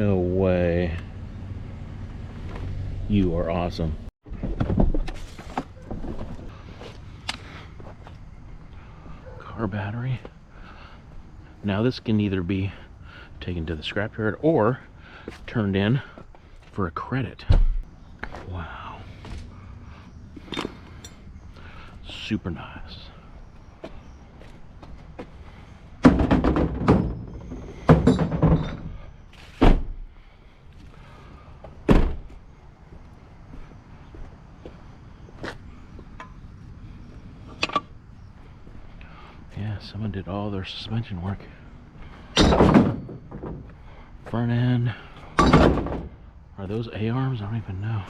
No way. You are awesome. Car battery. Now this can either be taken to the scrapyard or turned in for a credit. Wow. Super nice. Yeah, someone did all their suspension work. Front end. Are those A-arms? I don't even know.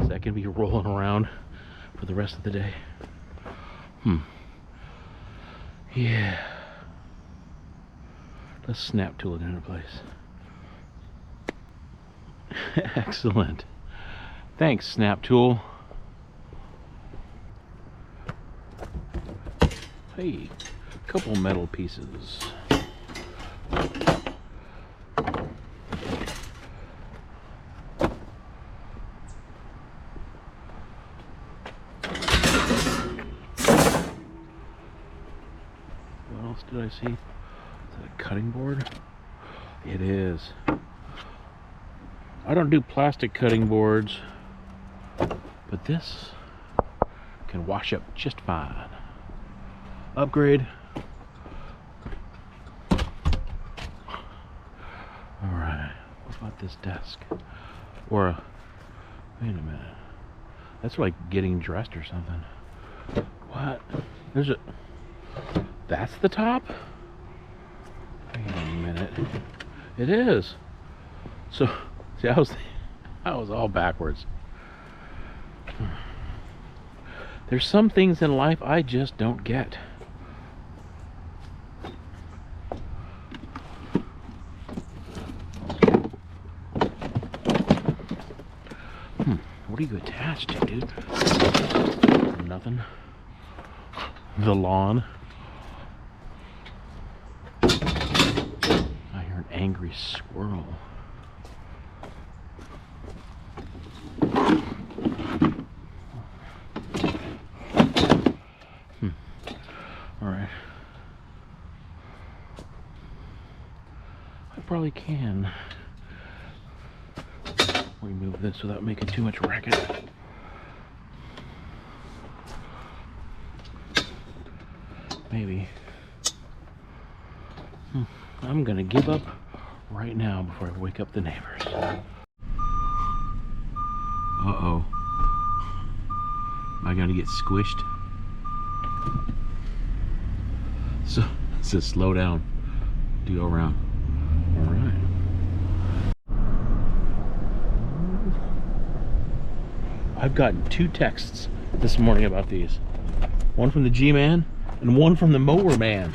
Is that gonna be rolling around for the rest of the day? Yeah. Let's snap tool it into place. Excellent. Thanks, snap tool. Hey, a couple metal pieces. What else did I see? Is that a cutting board? It is. I don't do plastic cutting boards, but this can wash up just fine. Upgrade. Alright, what about this desk? Or a, wait a minute. That's like getting dressed or something. What? There's a, that's the top? Wait a minute. It is. So, see, I was all backwards. There's some things in life I just don't get. What are you attached to, dude? Nothing. The lawn. I hear an angry squirrel. Alright. I probably can remove this without making too much racket. Maybe. I'm gonna give up right now before I wake up the neighbors. Uh-oh. Am I gonna get squished? So it says slow down. Do go around. Alright. I've gotten 2 texts this morning about these. One from the G-Man and one from the Mower Man.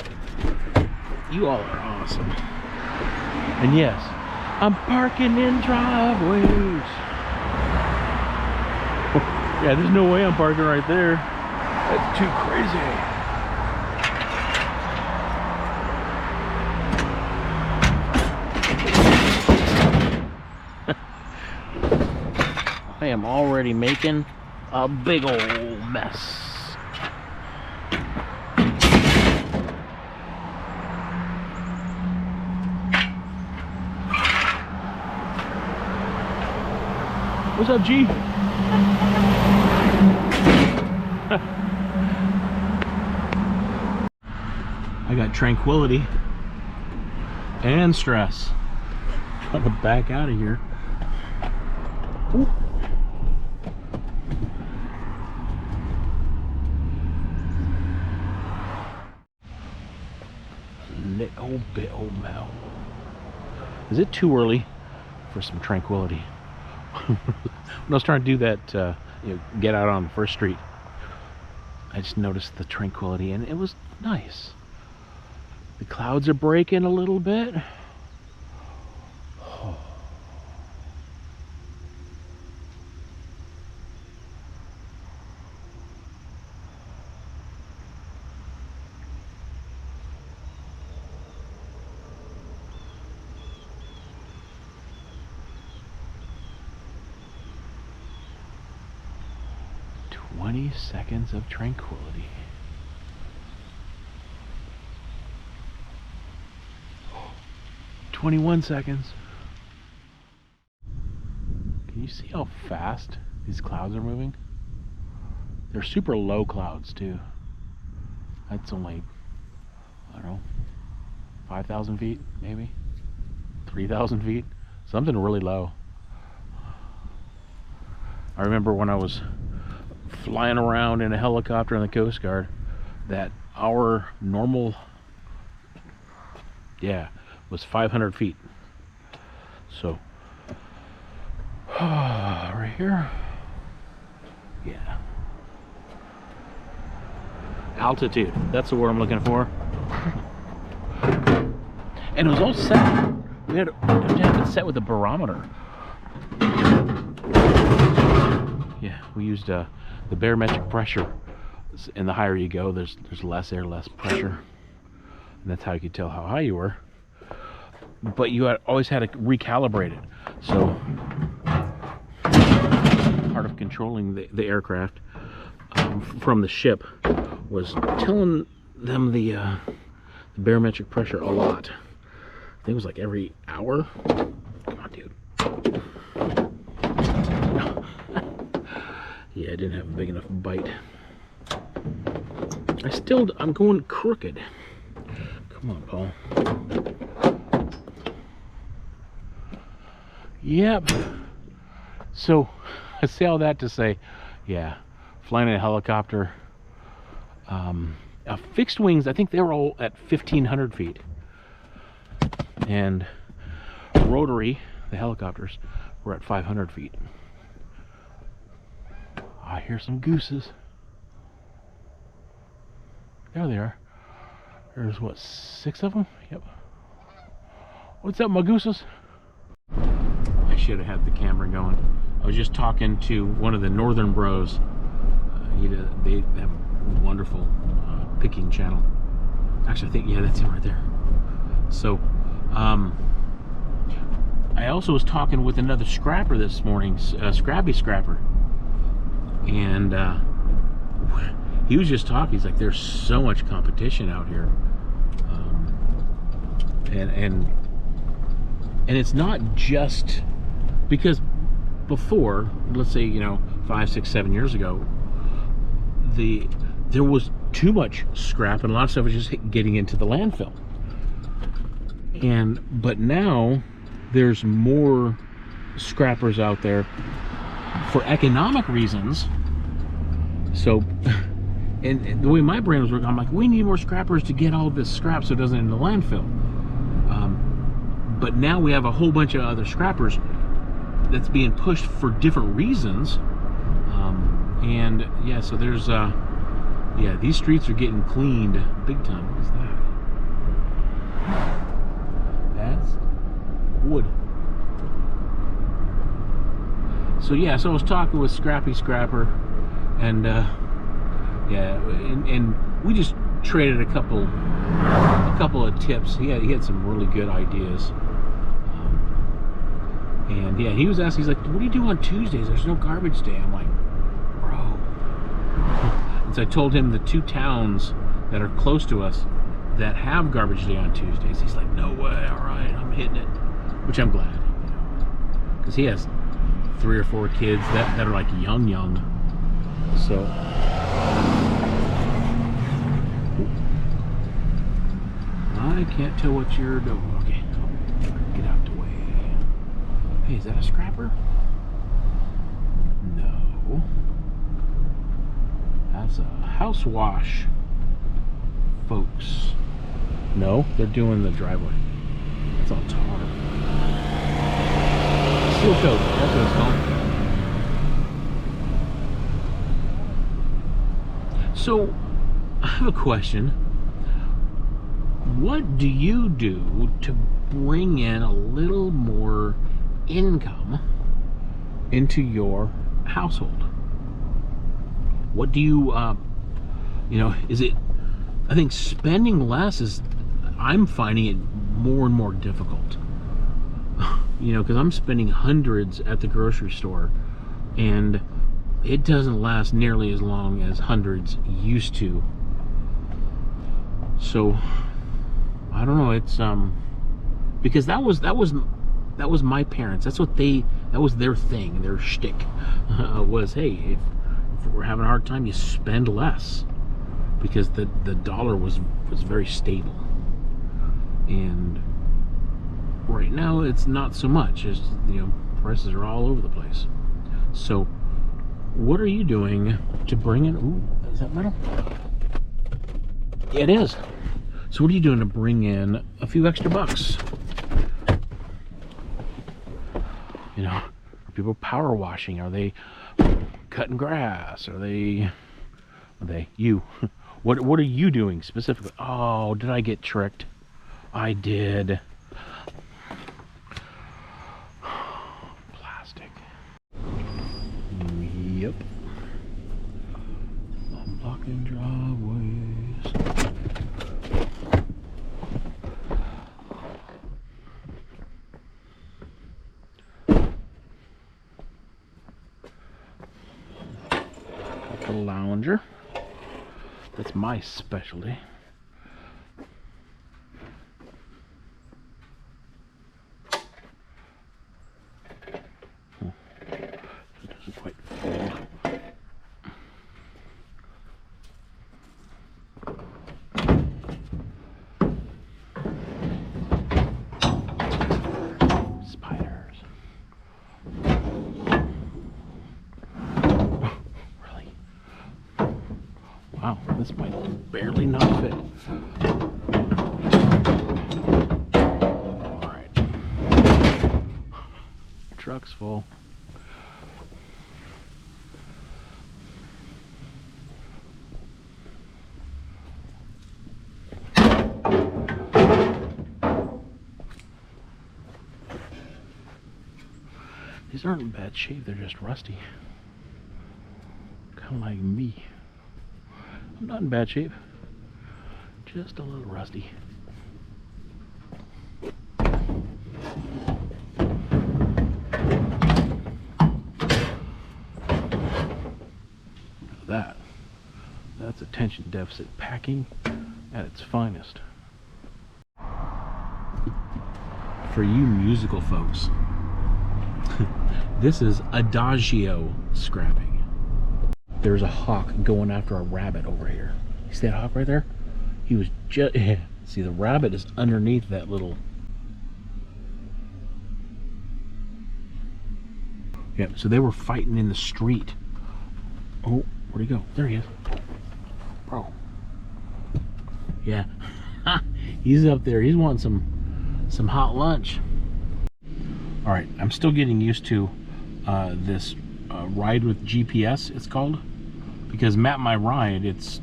You all are awesome. And yes, I'm parking in driveways. Yeah, there's no way I'm parking right there. That's too crazy. I am already making a big old mess. What's up, G? I got tranquility and stress. Trying to back out of here. Ooh. Little bit old Mel. Is it too early for some tranquility? When I was trying to do that, get out on First Street, I just noticed the tranquility, and it was nice. The clouds are breaking a little bit. 20 seconds of tranquility. Oh, 21 seconds. Can you see how fast these clouds are moving? They're super low clouds too. That's only, I don't know, 5,000 feet maybe? 3,000 feet? Something really low. I remember when I was flying around in a helicopter in the Coast Guard that our normal, was 500 feet. So, right here, yeah. Altitude, that's the word I'm looking for. And it was all set. We had to have it set with a barometer. Yeah, we used the barometric pressure. And the higher you go, there's less air, less pressure. And that's how you could tell how high you were. But you always had to recalibrate it. So part of controlling the aircraft from the ship was telling them the barometric pressure a lot. I think it was like every hour. Come on, dude. Yeah, I didn't have a big enough bite. I'm going crooked. Come on, Paul. Yep. So, I say all that to say, yeah, flying in a helicopter. Fixed wings, I think they were all at 1,500 feet. And rotary, the helicopters, were at 500 feet. I hear some gooses. There they are. There's what, 6 of them? Yep. What's up, my gooses? I should have had the camera going. I was just talking to one of the Northern Bros. They have a wonderful picking channel. Actually, I think, yeah, that's him right there. So, I also was talking with another scrapper this morning, Scrappy Scrapper. And he was just talking, he's like, there's so much competition out here. And it's not just because before, let's say, 5, 6, 7 years ago, there was too much scrap and a lot of stuff was just getting into the landfill. But now there's more scrappers out there for economic reasons. So, and the way my brain was working, I'm like, we need more scrappers to get all this scrap so it doesn't end in the landfill. But now we have a whole bunch of other scrappers that's being pushed for different reasons. And yeah, so there's these streets are getting cleaned big time. What is that? That's wood. So yeah, so I was talking with Scrappy Scrapper, and and we just traded a couple of tips. He had some really good ideas. And yeah, he was asking, he's like, what do you do on Tuesdays? There's no garbage day. I'm like, bro. And so I told him the 2 towns that are close to us that have garbage day on Tuesdays. He's like, no way, all right, I'm hitting it. Which I'm glad, because he has 3 or 4 kids that are like young. So I can't tell what you're doing. Okay, get out the way. Hey, is that a scrapper? No. That's a house wash, folks. No, they're doing the driveway. That's all tar. Seal coat, that's what it's called. So, I have a question. What do you do to bring in a little more income into your household? What do you, is it, I think spending less is, I'm finding it more and more difficult. Because I'm spending hundreds at the grocery store, and it doesn't last nearly as long as hundreds used to. So I don't know. It's because that was my parents. That was their thing, their shtick. Was, hey, if we're having a hard time, you spend less, because the dollar was very stable. And right now it's not so much. It's, prices are all over the place. So what are you doing to bring in? Ooh, is that metal? Yeah, it is. So what are you doing to bring in a few extra bucks? Are people power washing? Are they cutting grass? Are they you? What are you doing specifically? Oh, did I get tricked? I did. Plastic. Yep. I'm blocking driveways. A lounger. That's my specialty. It doesn't quite fold. Spiders. Really? Wow, this might barely not fit. Alright. Truck's full. These aren't in bad shape, they're just rusty. Kind of like me. I'm not in bad shape, just a little rusty. That's attention deficit packing at its finest. For you musical folks, this is adagio scrapping. There's a hawk going after a rabbit over here. You see that hawk right there? He was just... See, the rabbit is underneath that little... Yeah, so they were fighting in the street. Oh, where'd he go? There he is. Bro. Yeah. He's up there. He's wanting some hot lunch. Alright, I'm still getting used to this ride with GPS, it's called. Because Map My Ride, it's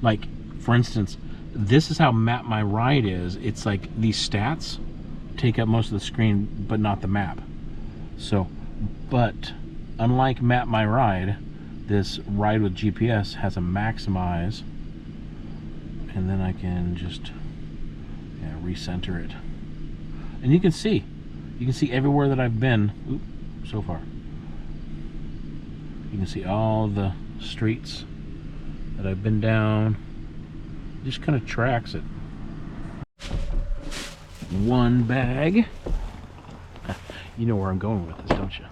like, for instance, this is how Map My Ride is. It's like these stats take up most of the screen, but not the map. So, but unlike Map My Ride, this ride with GPS has a maximize, and then I can just recenter it. And you can see everywhere that I've been so far. You can see all the streets that I've been down. It just kind of tracks it. One bag. You know where I'm going with this, don't you?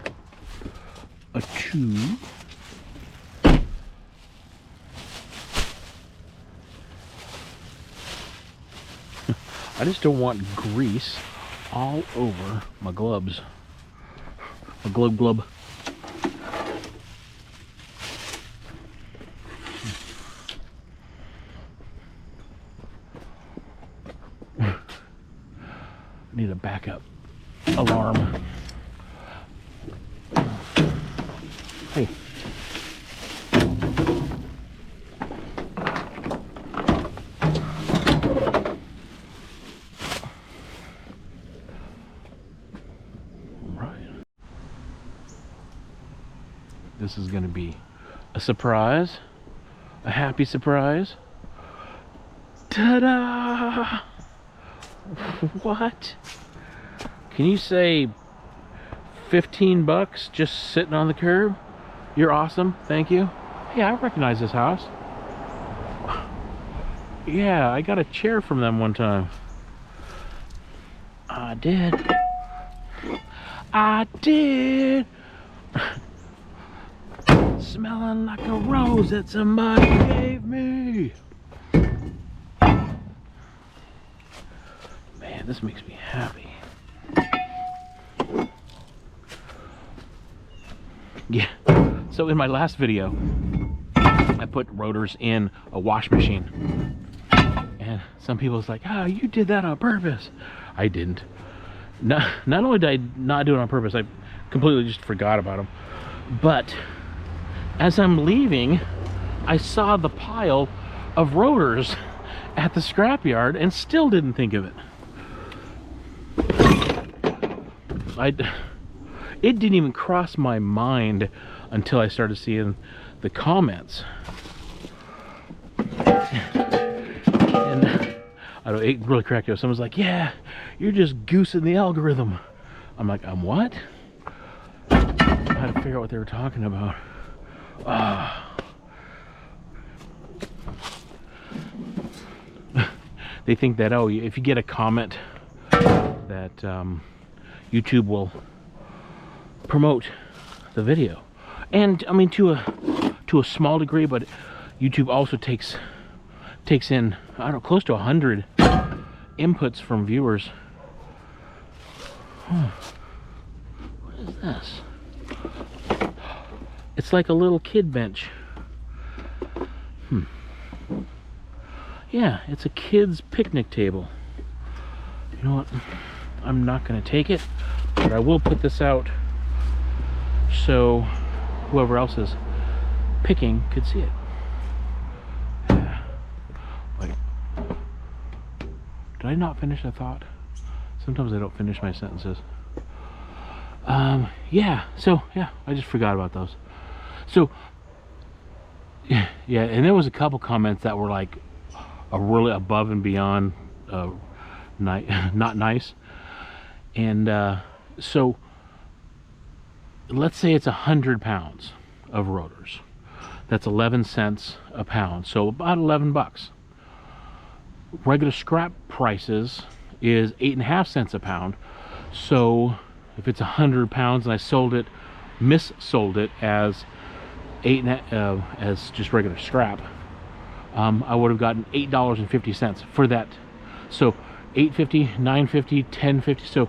A two. I just don't want grease all over my gloves. My glub. Need a backup alarm. Hey. This is going to be a surprise, a happy surprise. Ta-da! What? Can you say 15 bucks just sitting on the curb? You're awesome. Thank you. Hey, I recognize this house. Yeah, I got a chair from them one time. I did. I did. Smelling like a rose that somebody gave me. Man, this makes me happy. Yeah. So in my last video, I put rotors in a wash machine. And some people was like, oh, you did that on purpose. I didn't. Not only did I not do it on purpose, I completely just forgot about them. But as I'm leaving, I saw the pile of rotors at the scrapyard and still didn't think of it. It didn't even cross my mind until I started seeing the comments. And I don't know, it really cracked me up. Someone's like, yeah, you're just goosing the algorithm. I'm like, I'm what? I had to figure out what they were talking about. They think that, oh, if you get a comment that YouTube will promote the video. And I mean, to a small degree, but YouTube also takes in, I don't know, close to 100 inputs from viewers. What is this? It's like a little kid bench. Yeah, it's a kid's picnic table. You know what? I'm not gonna take it, but I will put this out so whoever else is picking could see it. Yeah. Wait. Did I not finish a thought? Sometimes I don't finish my sentences. Yeah, so yeah, I just forgot about those. So yeah, and there was a couple comments that were like a really above and beyond not nice. And so let's say it's 100 pounds of rotors. That's 11 cents a pound, so about 11 bucks. Regular scrap prices is 8.5 cents a pound. So if it's 100 pounds and I missold it as as just regular scrap, I would have gotten $8.50 for that. So $8.50, $9.50, $10.50. So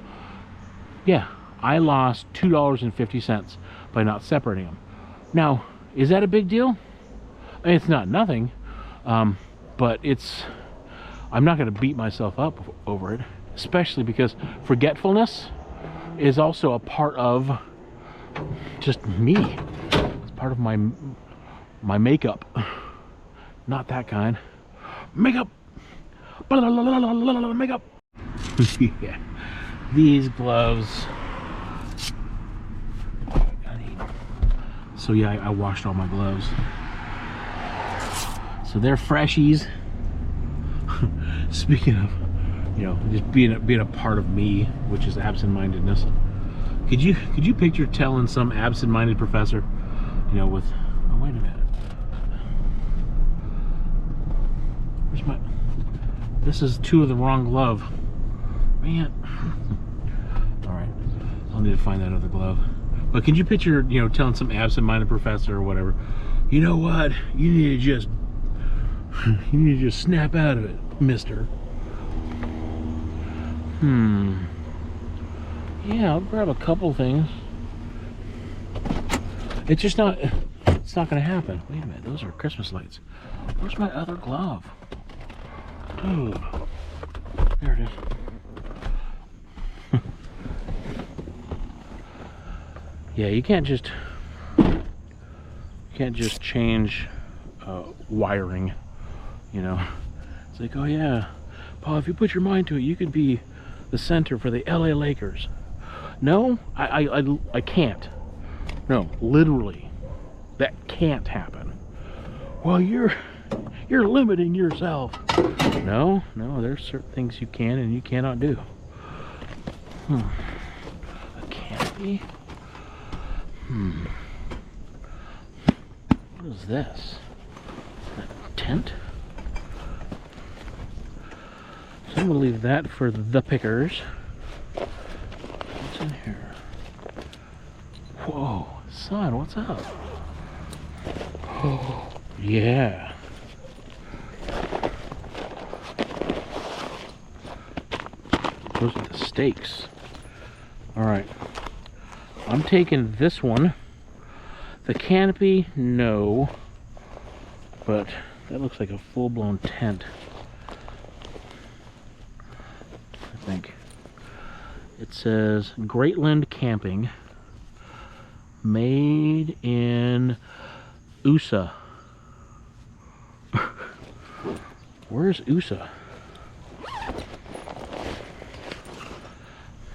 yeah, I lost $2.50 by not separating them. Now, is that a big deal? I mean, it's not nothing, but I'm not going to beat myself up over it, especially because forgetfulness is also a part of just me. It's part of my makeup. Not that kind. Makeup. Makeup. Yeah. These gloves. So yeah, I washed all my gloves. So they're freshies. Speaking of, you know, just being a part of me, which is absent-mindedness. Could you picture telling some absent-minded professor, you know, with, oh wait a minute, where's my, this is two of the wrong glove, man. All right, I'll need to find that other glove. But can you picture, you know, telling some absent-minded professor or whatever, you know what, you need to just snap out of it, mister. Yeah, I'll grab a couple things. It's just not, it's not gonna happen. Wait a minute, those are Christmas lights. Where's my other glove? Dude, there it is. Yeah, you can't just change wiring, you know. It's like, oh yeah, Paul, if you put your mind to it, you could be the center for the LA Lakers. No, I can't. No, literally, that can't happen. Well, you're limiting yourself. No, there's certain things you can and you cannot do. A canopy. What is this? A tent? So I'm gonna leave that for the pickers. What's in here? Whoa, son, what's up? Oh, yeah. Those are the steaks. Alright. I'm taking this one. The canopy, no. But that looks like a full-blown tent. I think. It says Greatland Camping. Made in USA. Where's USA?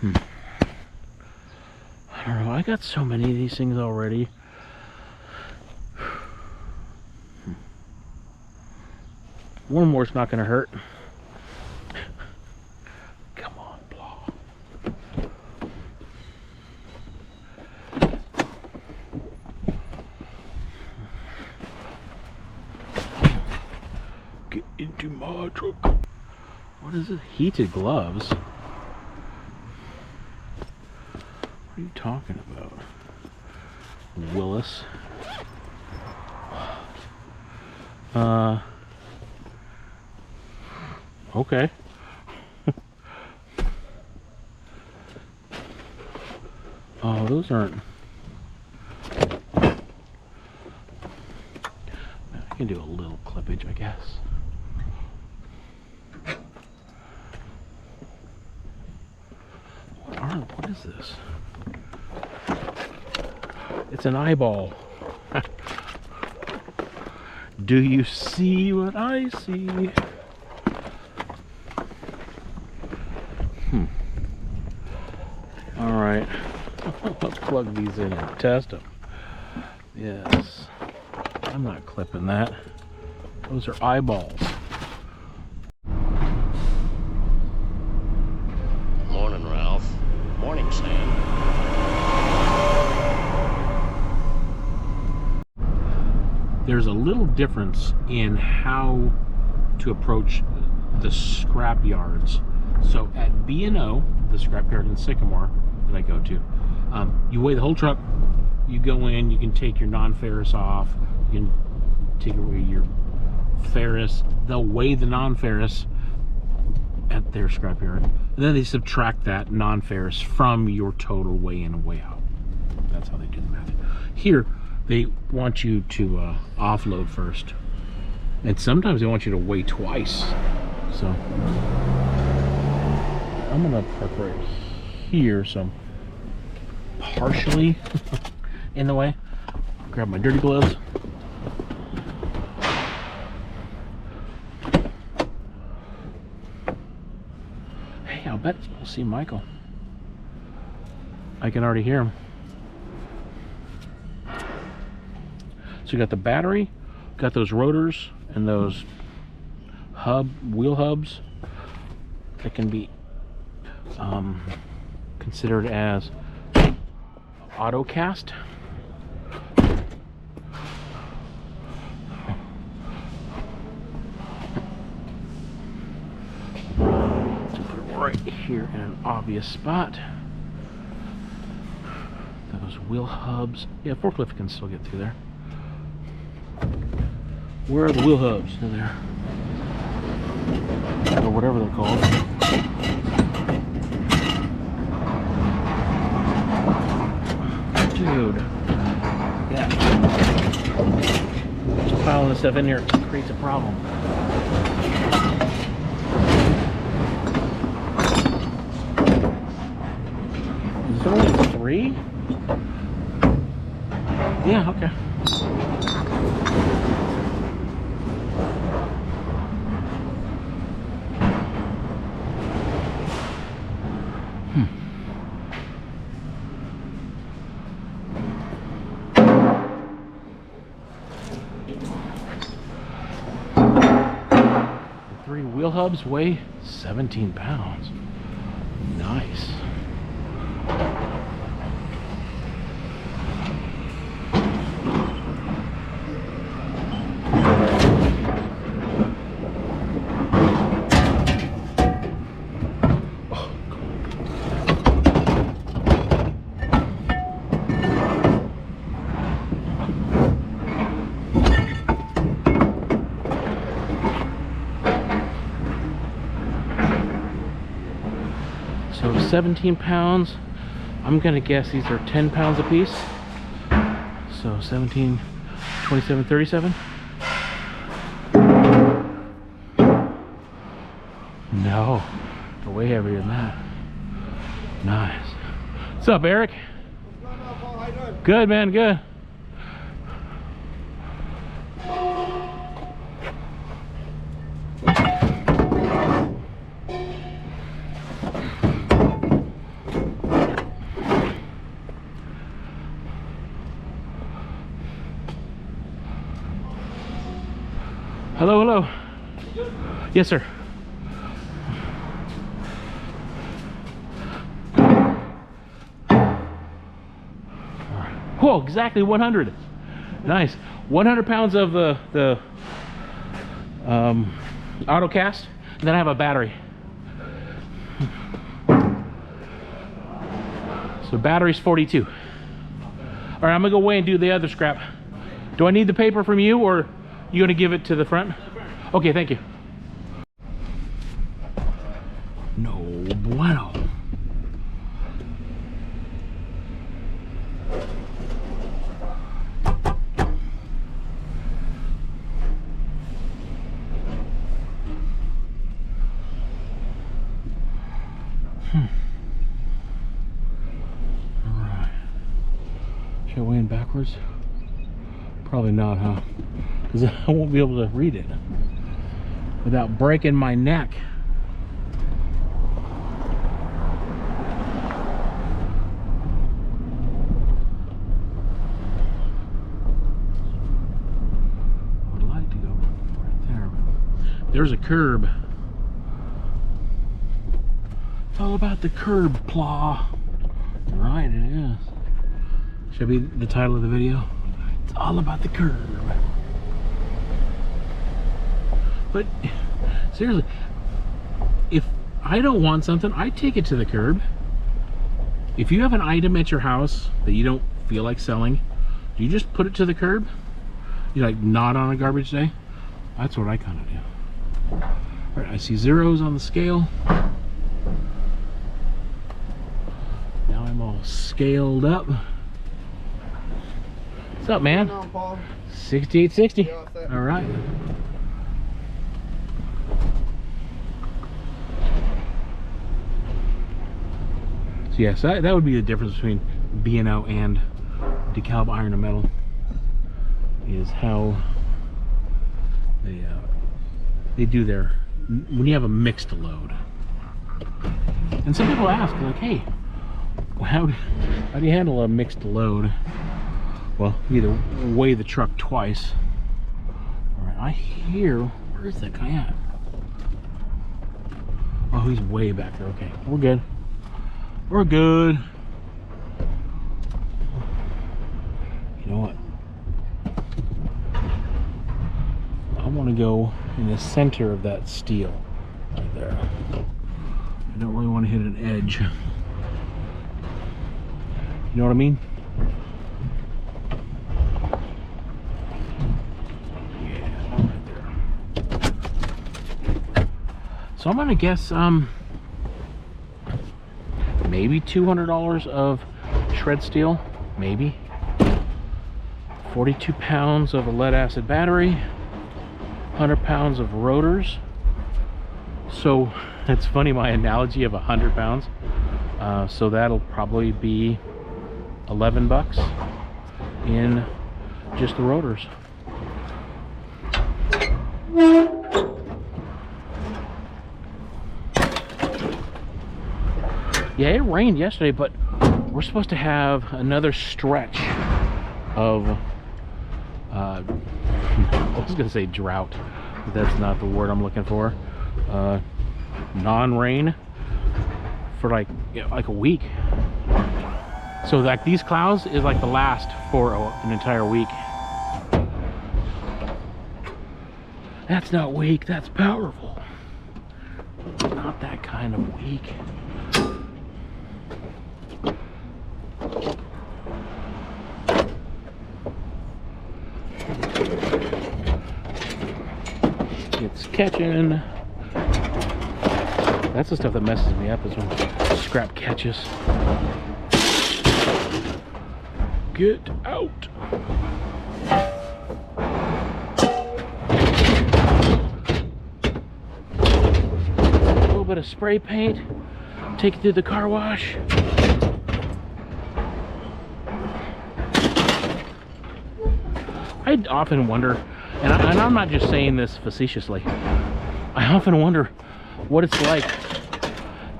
I don't know. I got so many of these things already. One more's not going to hurt. Come on, blah. Get into my truck. What is it? Heated gloves? What are you talking about? Willis. Okay. Oh, those aren't. I can do a little clippage, I guess. What is this? It's an eyeball. Do you see what I see? All right, let's plug these in and test them. Yes, I'm not clipping that. Those are eyeballs. Morning, Ralph. Morning, Sam. There's a little difference in how to approach the scrap yards. So at B&O, the scrapyard in Sycamore that I go to, you weigh the whole truck. You go in, you can take your non-ferrous off, you can take away your ferrous. They'll weigh the non-ferrous at their scrapyard, and then they subtract that non-ferrous from your total weigh in and weigh out. That's how they do the math. Here, they want you to offload first, and sometimes they want you to weigh twice. So I'm gonna park right here, so I'm partially in the way. Grab my dirty gloves. Hey, I'll bet we'll see Michael. I can already hear him. So you got the battery, got those rotors and those wheel hubs that can be considered as auto cast. Put it right here in an obvious spot. Those wheel hubs. Yeah, forklift can still get through there. Where are the wheel hubs? They're there. Or whatever they're called. Dude. Yeah. Piling this stuff in here creates a problem. Is there only 3? Yeah, okay. The 3 wheel hubs weigh 17 pounds. Nice. 17 pounds. I'm gonna guess these are 10 pounds a piece. So 17, 27, 37. No, they're way heavier than that. Nice. What's up, Eric? What's going on, Paul? How you doing? Good, man, good. Hello, hello. Yes, sir. Whoa, exactly 100. Nice. 100 pounds of the auto cast, and then I have a battery. So battery's 42. All right, I'm gonna go away and do the other scrap. Do I need the paper from you, or you gonna give it to the front? Okay, thank you. No bueno. Alright. Should I weigh in backwards? Probably not, huh? Because I won't be able to read it without breaking my neck. I would like to go right there. There's a curb. It's all about the curb claw. Right, it is. Should be the title of the video. It's all about the curb. But seriously, if I don't want something, I take it to the curb. If you have an item at your house that you don't feel like selling, you just put it to the curb. You like not on a garbage day. That's what I kind of do. All right, I see zeros on the scale. Now I'm all scaled up. What's up, man? What's going on, Paul? 6860. Yeah, what's that? All right. So yes, that would be the difference between B&O and DeKalb iron and metal, is how they do their, when you have a mixed load. And some people ask, like, hey, how do you handle a mixed load? Well, you either weigh the truck twice. All right, I hear, where's that guy at? Oh, he's way back there. Okay, we're good. We're good. You know what? I want to go in the center of that steel right there. I don't really want to hit an edge. You know what I mean? Yeah, right there. So I'm gonna guess maybe $200 of shred steel, maybe. 42 pounds of a lead acid battery, 100 pounds of rotors. So it's funny, my analogy of 100 pounds. So that'll probably be 11 bucks in just the rotors. Yeah, it rained yesterday, but we're supposed to have another stretch of I was gonna say drought, but that's not the word I'm looking for. Non-rain for like a week. So like these clouds is like the last for an entire week. That's not weak, that's powerful. Not that kind of weak. It's catching. That's the stuff that messes me up, is when scrap catches. Get out. A little bit of spray paint. Take it through the car wash. I often wonder, and I'm not just saying this facetiously, I often wonder what it's like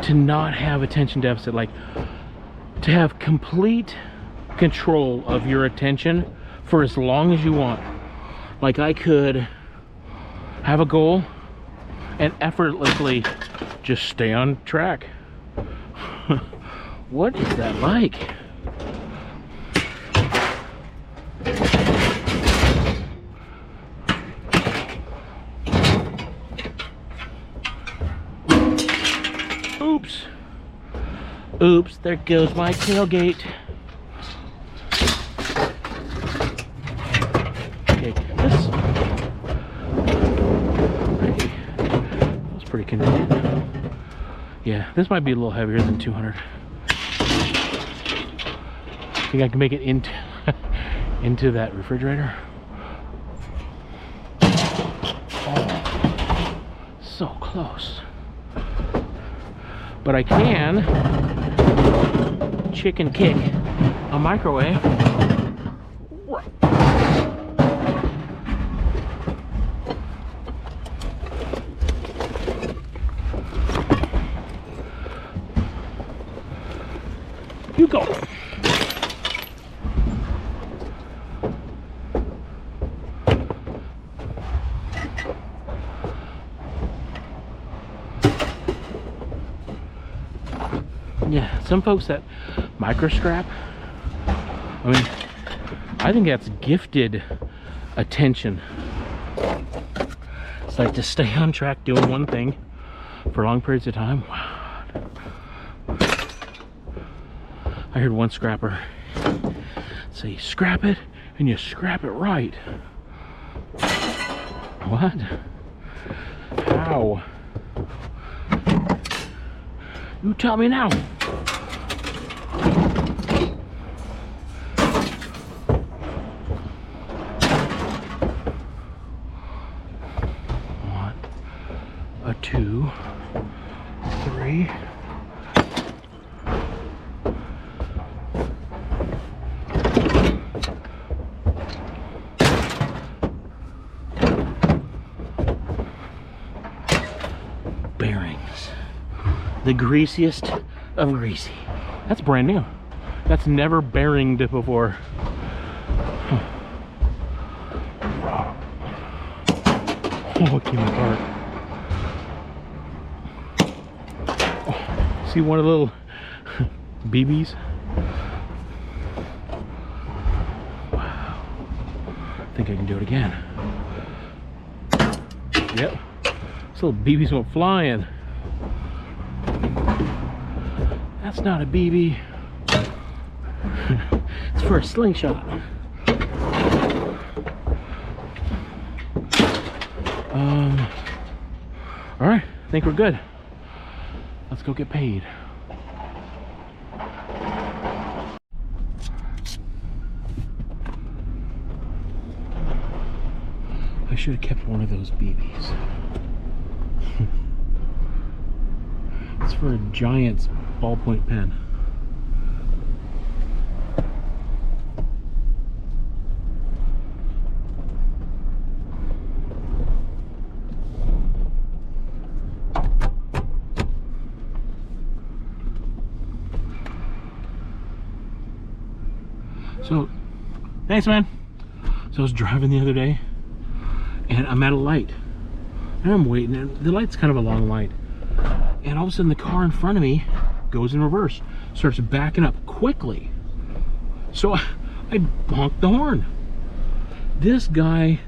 to not have attention deficit, like to have complete control of your attention for as long as you want. Like I could have a goal and effortlessly just stay on track. What is that like? Oops. Oops, there goes my tailgate. Okay, this was pretty convenient. Yeah, this might be a little heavier than 200. Think I can make it into into that refrigerator? Oh, so close. But I can chicken kick a microwave. You go. Yeah, some folks that micro scrap, I mean, I think that's gifted attention. It's like to stay on track doing one thing for long periods of time. Wow. I heard one scrapper say, scrap it and you scrap it right. What? How? You tell me now. One, a two, three. Bearings. The greasiest of greasy. That's brand new. That's never bearinged before. Oh, it came apart. Oh, see one of the little BBs? Wow. I think I can do it again. Yep. Those little BBs went flying. That's not a BB. It's for a slingshot. All right, I think we're good. Let's go get paid. I should have kept one of those BBs. It's for a Giant's ballpoint pen. So, thanks, man. So I was driving the other day and I'm at a light and I'm waiting, and the light's kind of a long light, and all of a sudden the car in front of me goes in reverse, starts backing up quickly. So I bonked the horn. This guy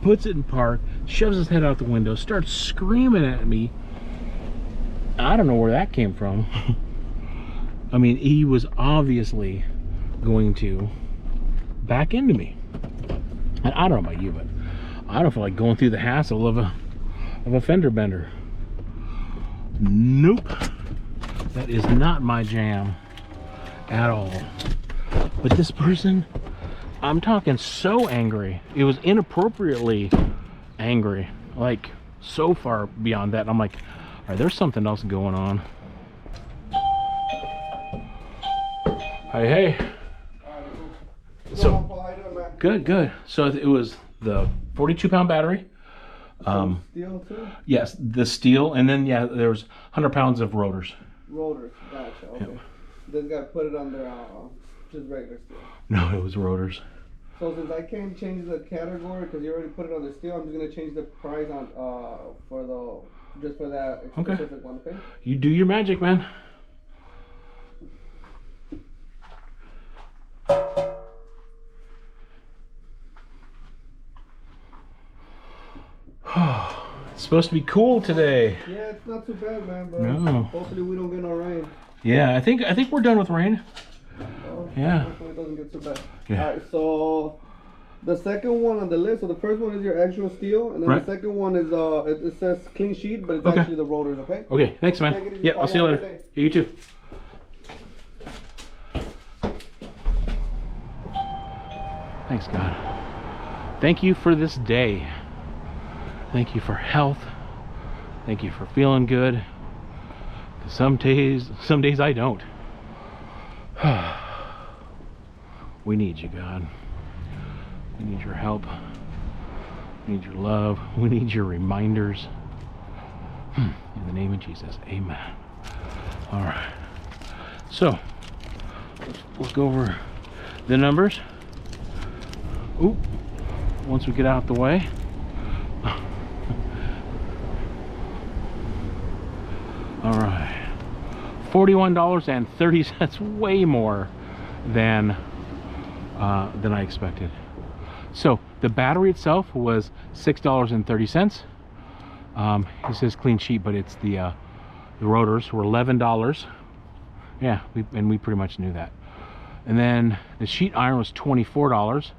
puts it in park, shoves his head out the window, starts screaming at me. I don't know where that came from. I mean, he was obviously going to back into me. And I don't know about you, but I don't feel like going through the hassle of a fender bender. Nope. That is not my jam at all. But this person, I'm talking so angry. It was inappropriately angry. Like, so far beyond that. I'm like, all right, there's something else going on. Hey. So, good. So it was the 42-pound battery. Steel too? Yes, the steel, and then yeah, there was 100 pounds of rotors. Rotors, gotcha. Okay. Yep. This guy put it under just regular steel. No, it was rotors. So since I can't change the category because you already put it on the steel, I'm just gonna change the price on for that specific one. Okay. You do your magic, man. It's supposed to be cool today. Yeah, it's not too bad, man. But no. Hopefully we don't get no rain. Yeah, I think we're done with rain. Oh, yeah. Hopefully it doesn't get too bad. Yeah. All right, so the second one on the list. So the first one is your actual steel, and then right. the second one is it says clean sheet, but it's okay. actually the rotors. Okay. Okay. Thanks, man. Yeah, I'll see you later. Yeah, you too. Thanks, God. Thank you for this day. Thank you for health. Thank you for feeling good. 'Cause some days I don't. We need you, God. We need your help. We need your love. We need your reminders. In the name of Jesus, amen. All right. So, let's look over the numbers. Oop. Once we get out the way. All right. $41.30, way more than I expected. So the battery itself was $6.30. It says clean sheet, but it's the rotors were $11. Yeah, we pretty much knew that. And then the sheet iron was $24.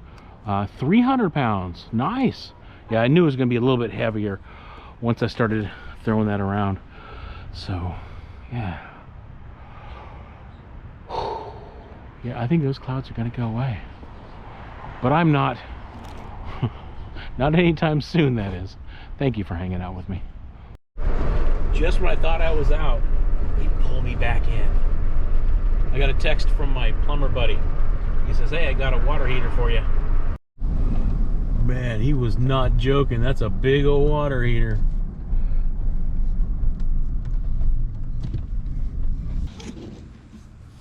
300 pounds. Nice. Yeah, I knew it was going to be a little bit heavier once I started throwing that around. So, yeah. Yeah, I think those clouds are going to go away. But I'm not. Not anytime soon, that is. Thank you for hanging out with me. Just when I thought I was out, he pulled me back in. I got a text from my plumber buddy. He says, hey, I got a water heater for you. Man, he was not joking. That's a big old water heater.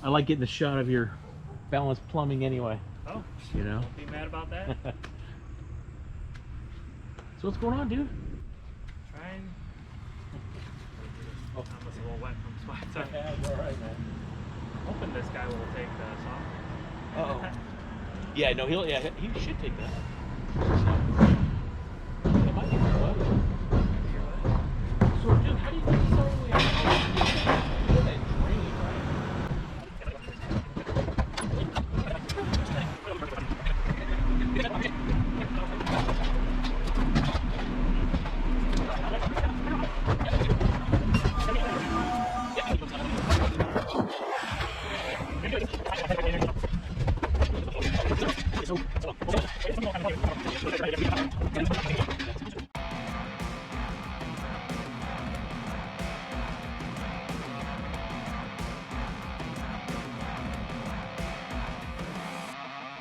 I like getting a shot of your balanced plumbing anyway. Oh, you know? Don't be mad about that. So what's going on, dude? Trying. Oh, I was a little wet from sweat. So yeah, it's all right, man. hoping this guy will take the soft. Uh-oh. Yeah, no, he should take that.